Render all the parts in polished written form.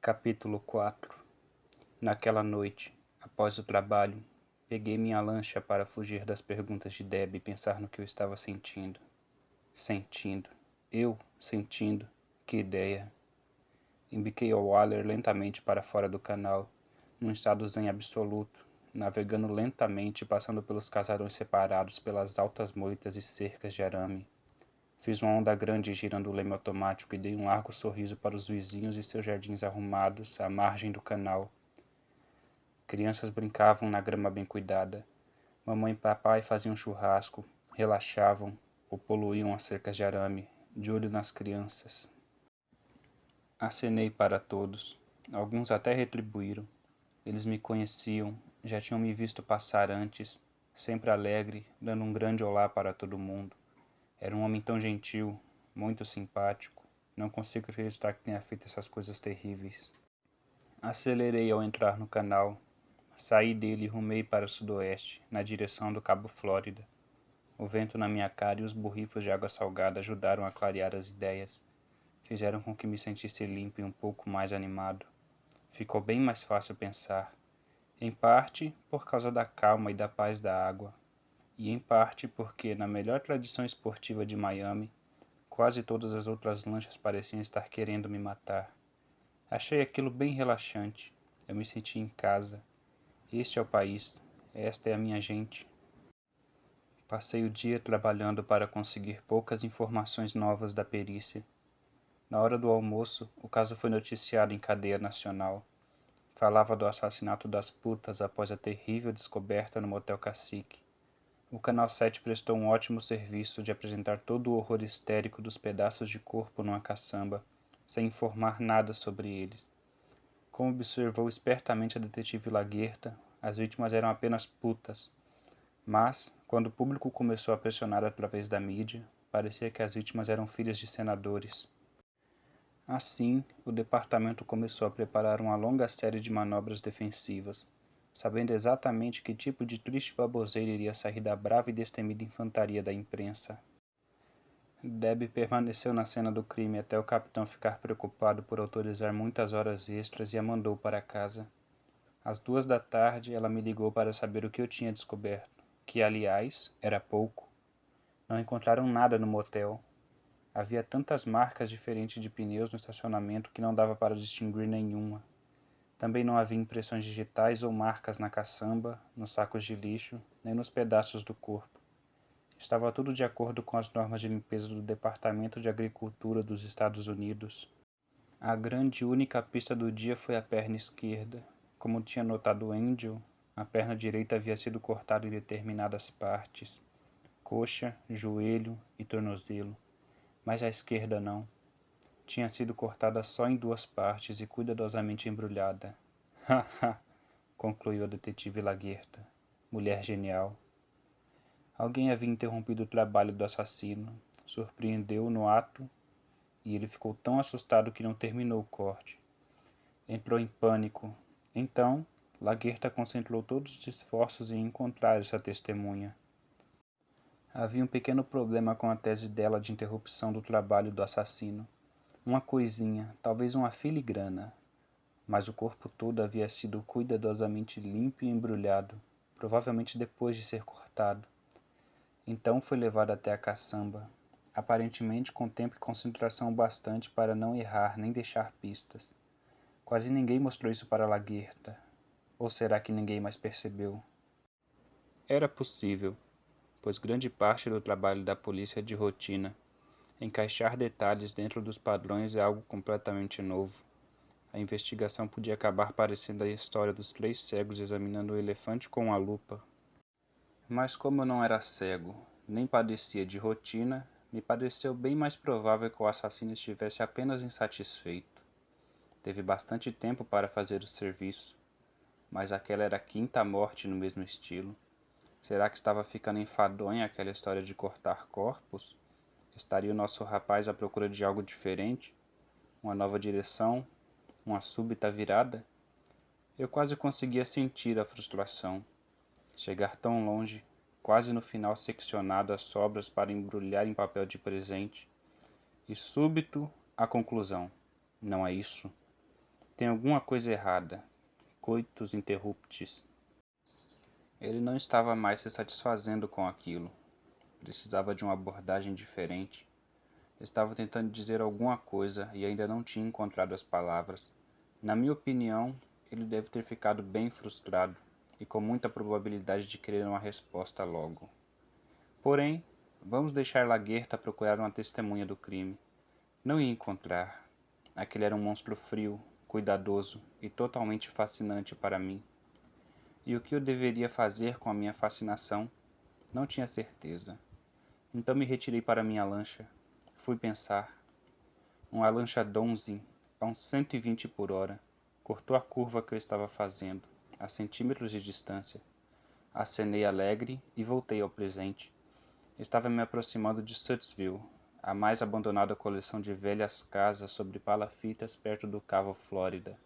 Capítulo 4. Naquela noite, após o trabalho, peguei minha lancha para fugir das perguntas de Deb e pensar no que eu estava sentindo. Sentindo. Que ideia. Embiquei o Waller lentamente para fora do canal, num estado zen absoluto, navegando lentamente, passando pelos casarões separados pelas altas moitas e cercas de arame. Fiz uma onda grande girando o leme automático e dei um largo sorriso para os vizinhos e seus jardins arrumados à margem do canal. Crianças brincavam na grama bem cuidada. Mamãe e papai faziam churrasco, relaxavam ou poluíam as cercas de arame, de olho nas crianças. Acenei para todos. Alguns até retribuíram. Eles me conheciam, já tinham me visto passar antes, sempre alegre, dando um grande olá para todo mundo. Era um homem tão gentil, muito simpático. Não consigo acreditar que tenha feito essas coisas terríveis. Acelerei ao entrar no canal. Saí dele e rumei para o sudoeste, na direção do Cabo Flórida. O vento na minha cara e os borrifos de água salgada ajudaram a clarear as ideias. Fizeram com que me sentisse limpo e um pouco mais animado. Ficou bem mais fácil pensar. Em parte por causa da calma e da paz da água. E em parte porque, na melhor tradição esportiva de Miami, quase todas as outras lanchas pareciam estar querendo me matar. Achei aquilo bem relaxante. Eu me senti em casa. Este é o país. Esta é a minha gente. Passei o dia trabalhando para conseguir poucas informações novas da perícia. Na hora do almoço, o caso foi noticiado em cadeia nacional. Falava do assassinato das putas após a terrível descoberta no Motel Cacique. O Canal 7 prestou um ótimo serviço de apresentar todo o horror histérico dos pedaços de corpo numa caçamba, sem informar nada sobre eles. Como observou espertamente a detetive Laguerta, as vítimas eram apenas putas. Mas, quando o público começou a pressionar através da mídia, parecia que as vítimas eram filhas de senadores. Assim, o departamento começou a preparar uma longa série de manobras defensivas, sabendo exatamente que tipo de triste baboseira iria sair da brava e destemida infantaria da imprensa. Deb permaneceu na cena do crime até o capitão ficar preocupado por autorizar muitas horas extras e a mandou para casa. Às 2 da tarde, ela me ligou para saber o que eu tinha descoberto, que, aliás, era pouco. Não encontraram nada no motel. Havia tantas marcas diferentes de pneus no estacionamento que não dava para distinguir nenhuma. Também não havia impressões digitais ou marcas na caçamba, nos sacos de lixo, nem nos pedaços do corpo. Estava tudo de acordo com as normas de limpeza do Departamento de Agricultura dos Estados Unidos. A grande e única pista do dia foi a perna esquerda. Como tinha notado Angel, a perna direita havia sido cortada em determinadas partes, coxa, joelho e tornozelo, mas a esquerda não. Tinha sido cortada só em 2 partes e cuidadosamente embrulhada. Haha, concluiu a detetive Laguerta, mulher genial. Alguém havia interrompido o trabalho do assassino, surpreendeu-o no ato e ele ficou tão assustado que não terminou o corte. Entrou em pânico. Então, Laguerta concentrou todos os esforços em encontrar essa testemunha. Havia um pequeno problema com a tese dela de interrupção do trabalho do assassino. Uma coisinha, talvez uma filigrana, mas o corpo todo havia sido cuidadosamente limpo e embrulhado, provavelmente depois de ser cortado. Então foi levado até a caçamba, aparentemente com tempo e concentração bastante para não errar nem deixar pistas. Quase ninguém mostrou isso para Laguerta. Ou será que ninguém mais percebeu? Era possível, pois grande parte do trabalho da polícia é de rotina. Encaixar detalhes dentro dos padrões é algo completamente novo. A investigação podia acabar parecendo a história dos 3 cegos examinando o elefante com uma lupa. Mas como eu não era cego, nem padecia de rotina, me pareceu bem mais provável que o assassino estivesse apenas insatisfeito. Teve bastante tempo para fazer o serviço, mas aquela era a 5ª morte no mesmo estilo. Será que estava ficando enfadonha aquela história de cortar corpos? Estaria o nosso rapaz à procura de algo diferente? Uma nova direção? Uma súbita virada? Eu quase conseguia sentir a frustração. Chegar tão longe, quase no final seccionado as sobras para embrulhar em papel de presente. E súbito, a conclusão. Não é isso. Tem alguma coisa errada. Coitus interruptus. Ele não estava mais se satisfazendo com aquilo. Precisava de uma abordagem diferente. Estava tentando dizer alguma coisa e ainda não tinha encontrado as palavras. Na minha opinião, ele deve ter ficado bem frustrado e com muita probabilidade de querer uma resposta logo. Porém, vamos deixar Lagertha procurar uma testemunha do crime. Não ia encontrar. Aquele era um monstro frio, cuidadoso e totalmente fascinante para mim. E o que eu deveria fazer com a minha fascinação? Não tinha certeza. Então me retirei para minha lancha. Fui pensar. Uma lancha Donzin, a uns 120 por hora, cortou a curva que eu estava fazendo, a centímetros de distância. Acenei alegre e voltei ao presente. Estava me aproximando de Sutsville, a mais abandonada coleção de velhas casas sobre palafitas perto do Cabo Flórida.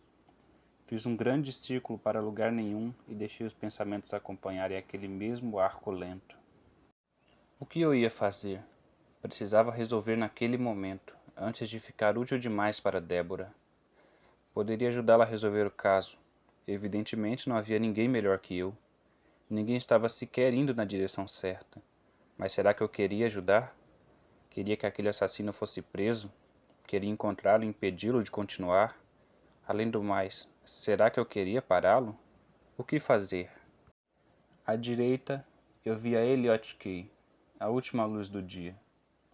Fiz um grande círculo para lugar nenhum e deixei os pensamentos acompanharem aquele mesmo arco lento. O que eu ia fazer? Precisava resolver naquele momento, antes de ficar útil demais para Débora. Poderia ajudá-la a resolver o caso. Evidentemente não havia ninguém melhor que eu. Ninguém estava sequer indo na direção certa. Mas será que eu queria ajudar? Queria que aquele assassino fosse preso? Queria encontrá-lo e impedi-lo de continuar? Além do mais, será que eu queria pará-lo? O que fazer? À direita, eu via Elliot Key, a última luz do dia.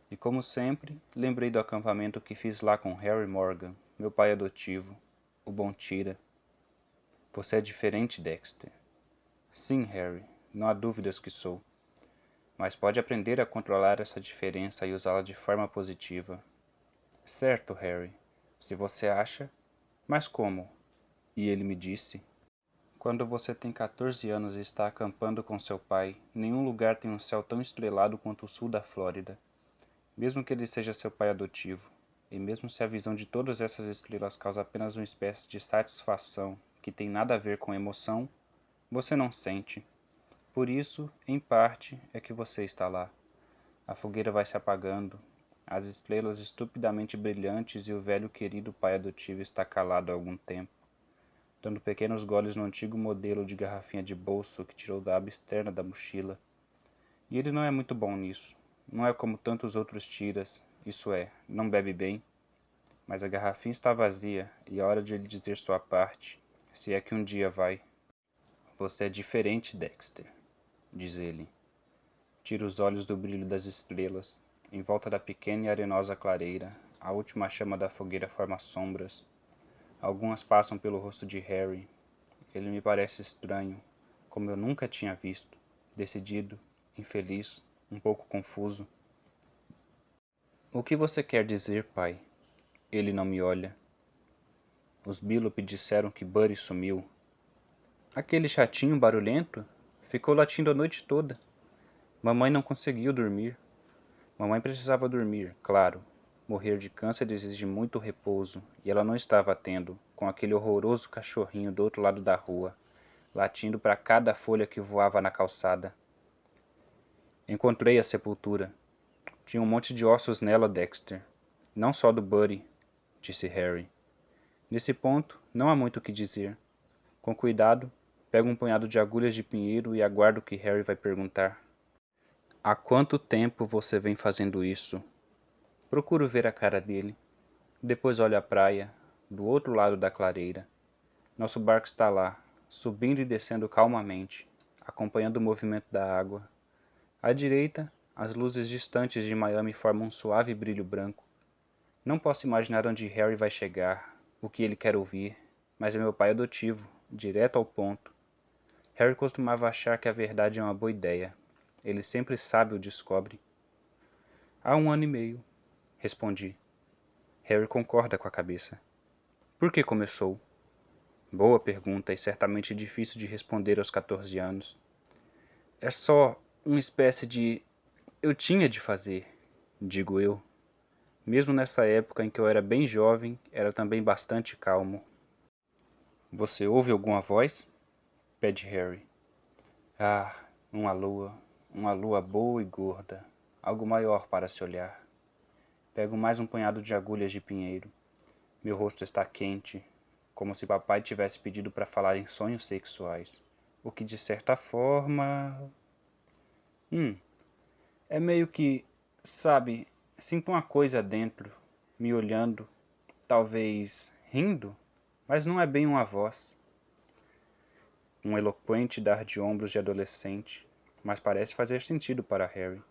E como sempre, lembrei do acampamento que fiz lá com Harry Morgan, meu pai adotivo, o bom tira. Você é diferente, Dexter. Sim, Harry, não há dúvidas que sou. Mas pode aprender a controlar essa diferença e usá-la de forma positiva. Certo, Harry, se você acha. Mas como? E ele me disse. Quando você tem 14 anos e está acampando com seu pai, nenhum lugar tem um céu tão estrelado quanto o sul da Flórida. Mesmo que ele seja seu pai adotivo, e mesmo se a visão de todas essas estrelas causa apenas uma espécie de satisfação que tem nada a ver com emoção, você não sente. Por isso, em parte, é que você está lá. A fogueira vai se apagando, as estrelas estupidamente brilhantes e o velho querido pai adotivo está calado há algum tempo, dando pequenos goles no antigo modelo de garrafinha de bolso que tirou da aba externa da mochila. E ele não é muito bom nisso. Não é como tantos outros tiras, isso é, não bebe bem. Mas a garrafinha está vazia e é hora de ele dizer sua parte, se é que um dia vai. Você é diferente, Dexter, diz ele. Tira os olhos do brilho das estrelas. Em volta da pequena e arenosa clareira, a última chama da fogueira forma sombras. Algumas passam pelo rosto de Harry. Ele me parece estranho, como eu nunca tinha visto. Decidido, infeliz, um pouco confuso. O que você quer dizer, pai? Ele não me olha. Os Billop disseram que Buddy sumiu. Aquele chatinho barulhento ficou latindo a noite toda. Mamãe não conseguiu dormir. Mamãe precisava dormir, claro. Morrer de câncer exige muito repouso, e ela não estava tendo, com aquele horroroso cachorrinho do outro lado da rua, latindo para cada folha que voava na calçada. Encontrei a sepultura. Tinha um monte de ossos nela, Dexter. Não só do Buddy, disse Harry. Nesse ponto, não há muito o que dizer. Com cuidado, pego um punhado de agulhas de pinheiro e aguardo o que Harry vai perguntar. Há quanto tempo você vem fazendo isso? Procuro ver a cara dele. Depois olho a praia, do outro lado da clareira. Nosso barco está lá, subindo e descendo calmamente, acompanhando o movimento da água. À direita, as luzes distantes de Miami formam um suave brilho branco. Não posso imaginar onde Harry vai chegar, o que ele quer ouvir, mas é meu pai adotivo, direto ao ponto. Harry costumava achar que a verdade é uma boa ideia. Ele sempre sabe ou descobre. Há 1 ano e meio, respondi. Harry concorda com a cabeça. Por que começou? Boa pergunta e certamente difícil de responder aos 14 anos. É só uma espécie de... Eu tinha de fazer, digo eu. Mesmo nessa época em que eu era bem jovem, era também bastante calmo. Você ouve alguma voz? Pede Harry. Ah, uma lua boa e gorda, algo maior para se olhar. Pego mais um punhado de agulhas de pinheiro. Meu rosto está quente, como se papai tivesse pedido para falar em sonhos sexuais, o que de certa forma... é meio que, sabe, sinto uma coisa dentro, me olhando, talvez rindo, mas não é bem uma voz. Um eloquente dar de ombros de adolescente, mas parece fazer sentido para Harry.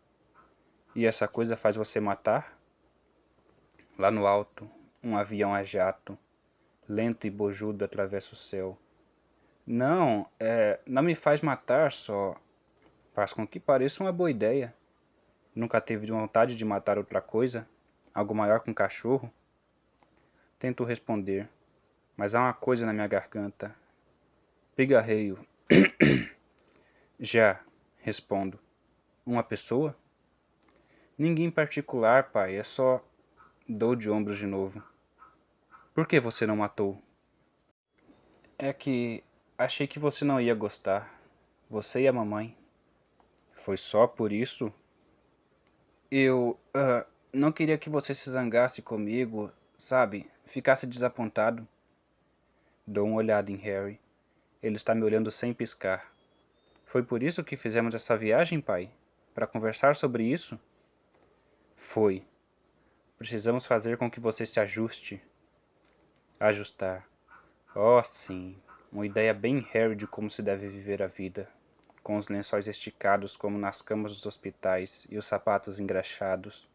E essa coisa faz você matar? Lá no alto, um avião a jato, lento e bojudo atravessa o céu. Não, não me faz matar só. Faz com que pareça uma boa ideia. Nunca teve vontade de matar outra coisa? Algo maior que um cachorro? Tento responder, mas há uma coisa na minha garganta. Pigarreio. Já, respondo. Uma pessoa? Ninguém em particular, pai, é só... Dou de ombros de novo. Por que você não matou? É que achei que você não ia gostar. Você e a mamãe. Foi só por isso? Eu não queria que você se zangasse comigo, sabe? Ficasse desapontado. Dou uma olhada em Harry. Ele está me olhando sem piscar. Foi por isso que fizemos essa viagem, pai? Para conversar sobre isso? Foi. Precisamos fazer com que você se ajuste. Ajustar. Oh, sim. Uma ideia bem Harry de como se deve viver a vida. Com os lençóis esticados como nas camas dos hospitais e os sapatos engraxados.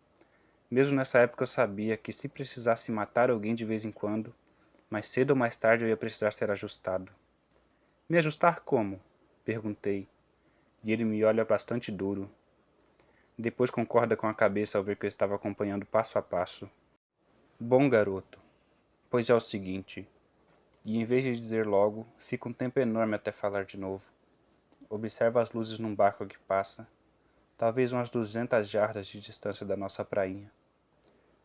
Mesmo nessa época eu sabia que se precisasse matar alguém de vez em quando, mais cedo ou mais tarde eu ia precisar ser ajustado. Me ajustar como? Perguntei, e ele me olha bastante duro. Depois concorda com a cabeça ao ver que eu estava acompanhando passo a passo. Bom garoto, pois é o seguinte, e em vez de dizer logo, fica um tempo enorme até falar de novo. Observa as luzes num barco que passa, talvez umas 200 jardas de distância da nossa prainha.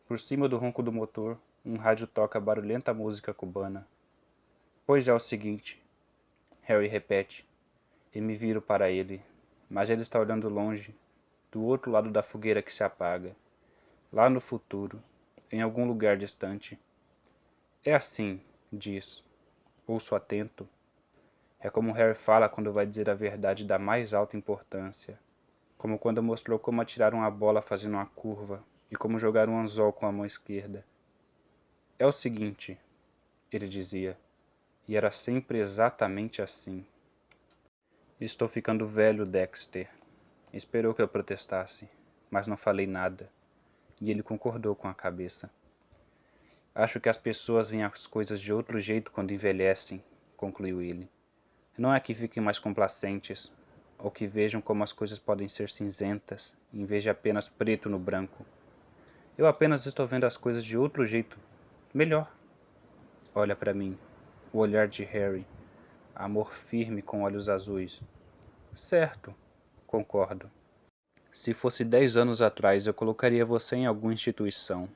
Por cima do ronco do motor, um rádio toca a barulhenta música cubana. Pois é o seguinte, Harry repete, e me viro para ele, mas ele está olhando longe, do outro lado da fogueira que se apaga, lá no futuro, em algum lugar distante. É assim, diz, ouço atento. É como Harry fala quando vai dizer a verdade da mais alta importância, como quando mostrou como atirar uma bola fazendo uma curva e como jogar um anzol com a mão esquerda. É o seguinte, ele dizia, e era sempre exatamente assim. Estou ficando velho, Dexter. Esperou que eu protestasse, mas não falei nada, e ele concordou com a cabeça. Acho que as pessoas veem as coisas de outro jeito quando envelhecem, concluiu ele. Não é que fiquem mais complacentes, ou que vejam como as coisas podem ser cinzentas, em vez de apenas preto no branco. Eu apenas estou vendo as coisas de outro jeito, melhor. Olha para mim, o olhar de Harry, amor firme com olhos azuis. Certo, concordo. Se fosse 10 anos atrás, eu colocaria você em alguma instituição,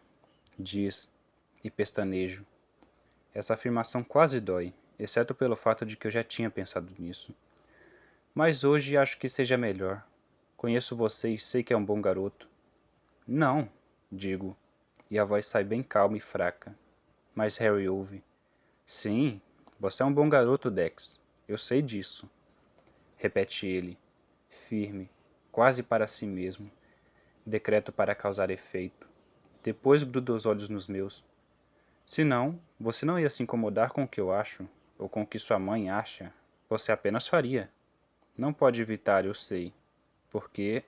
diz, e pestanejo. Essa afirmação quase dói, exceto pelo fato de que eu já tinha pensado nisso. Mas hoje acho que seja melhor. Conheço você e sei que é um bom garoto. Não, digo, e a voz sai bem calma e fraca. Mas Harry ouve. Sim, você é um bom garoto, Dex. Eu sei disso. Repete ele, firme, quase para si mesmo. Decreto para causar efeito. Depois gruda os olhos nos meus. Se não, você não ia se incomodar com o que eu acho, ou com o que sua mãe acha. Você apenas faria. Não pode evitar, eu sei. Porque...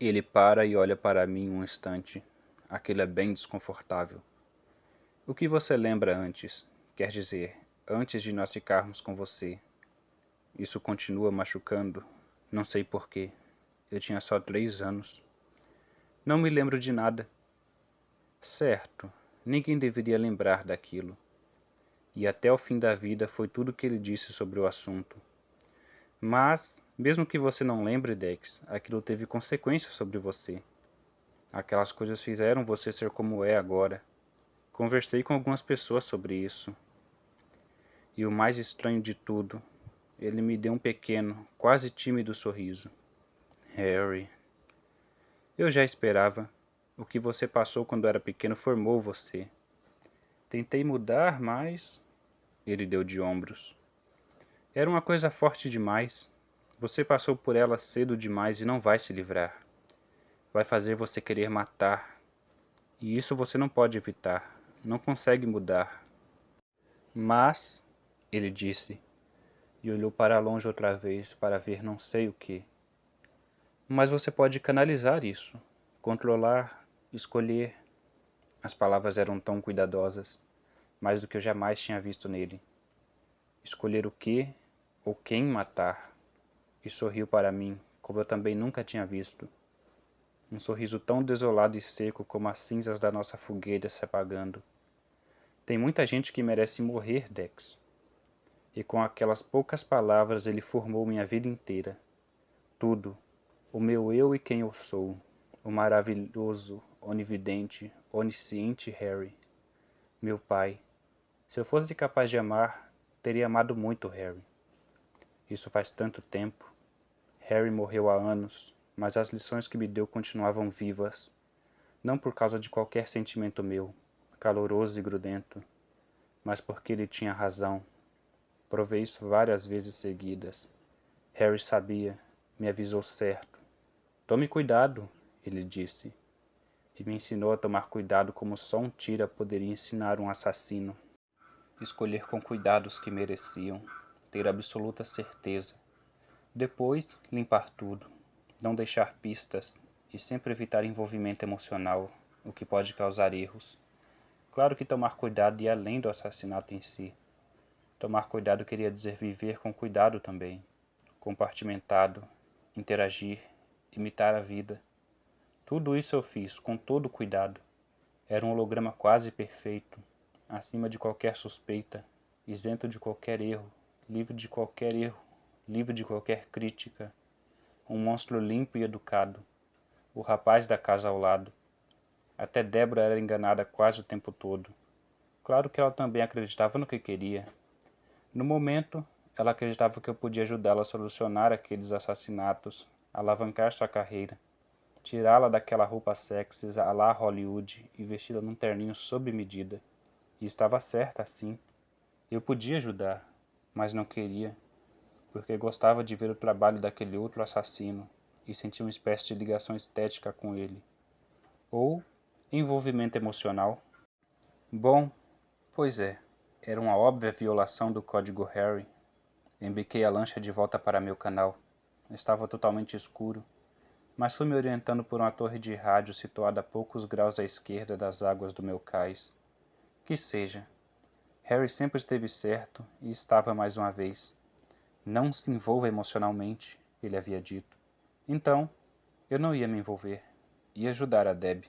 Ele para e olha para mim um instante. Aquilo é bem desconfortável. O que você lembra antes? Quer dizer, antes de nós ficarmos com você. Isso continua machucando. Não sei porquê. Eu tinha só 3 anos. Não me lembro de nada. Certo, ninguém deveria lembrar daquilo. E até o fim da vida foi tudo o que ele disse sobre o assunto. Mas, mesmo que você não lembre, Dex, aquilo teve consequências sobre você. Aquelas coisas fizeram você ser como é agora. Conversei com algumas pessoas sobre isso. E o mais estranho de tudo, ele me deu um pequeno, quase tímido sorriso. Harry, eu já esperava. O que você passou quando era pequeno formou você. Tentei mudar, mas... Ele deu de ombros. Era uma coisa forte demais. Você passou por ela cedo demais e não vai se livrar. Vai fazer você querer matar. E isso você não pode evitar. Não consegue mudar. Mas, ele disse, e olhou para longe outra vez para ver não sei o que. Mas você pode canalizar isso, controlar, escolher. As palavras eram tão cuidadosas, mais do que eu jamais tinha visto nele. Escolher o que ou quem matar. E sorriu para mim, como eu também nunca tinha visto. Um sorriso tão desolado e seco como as cinzas da nossa fogueira se apagando. Tem muita gente que merece morrer, Dex. E com aquelas poucas palavras ele formou minha vida inteira. Tudo. O meu eu e quem eu sou. O maravilhoso, onividente, onisciente Harry. Meu pai. Se eu fosse capaz de amar, teria amado muito Harry. Isso faz tanto tempo. Harry morreu há anos, mas as lições que me deu continuavam vivas. Não por causa de qualquer sentimento meu, caloroso e grudento, mas porque ele tinha razão. Provei isso várias vezes seguidas. Harry sabia, me avisou certo. Tome cuidado, ele disse, e me ensinou a tomar cuidado como só um tira poderia ensinar um assassino. Escolher com cuidado os que mereciam, ter absoluta certeza. Depois, limpar tudo, não deixar pistas e sempre evitar envolvimento emocional, o que pode causar erros. Claro que tomar cuidado ia além do assassinato em si. Tomar cuidado queria dizer viver com cuidado também, compartimentado, interagir, imitar a vida. Tudo isso eu fiz com todo cuidado. Era um holograma quase perfeito, acima de qualquer suspeita, isento de qualquer erro, livre de qualquer erro, livre de qualquer crítica. Um monstro limpo e educado. O rapaz da casa ao lado. Até Débora era enganada quase o tempo todo. Claro que ela também acreditava no que queria. No momento, ela acreditava que eu podia ajudá-la a solucionar aqueles assassinatos, alavancar sua carreira, tirá-la daquela roupa sexy à la Hollywood e vesti-la num terninho sob medida. E estava certa, sim. Eu podia ajudar, mas não queria, porque gostava de ver o trabalho daquele outro assassino e sentia uma espécie de ligação estética com ele. Ou envolvimento emocional. Bom, pois é, era uma óbvia violação do código Harry. Embiquei a lancha de volta para meu canal. Estava totalmente escuro, mas fui me orientando por uma torre de rádio situada a poucos graus à esquerda das águas do meu cais. Que seja. Harry sempre esteve certo e estava mais uma vez. Não se envolva emocionalmente, ele havia dito. Então, eu não ia me envolver. Ia ajudar a Deb.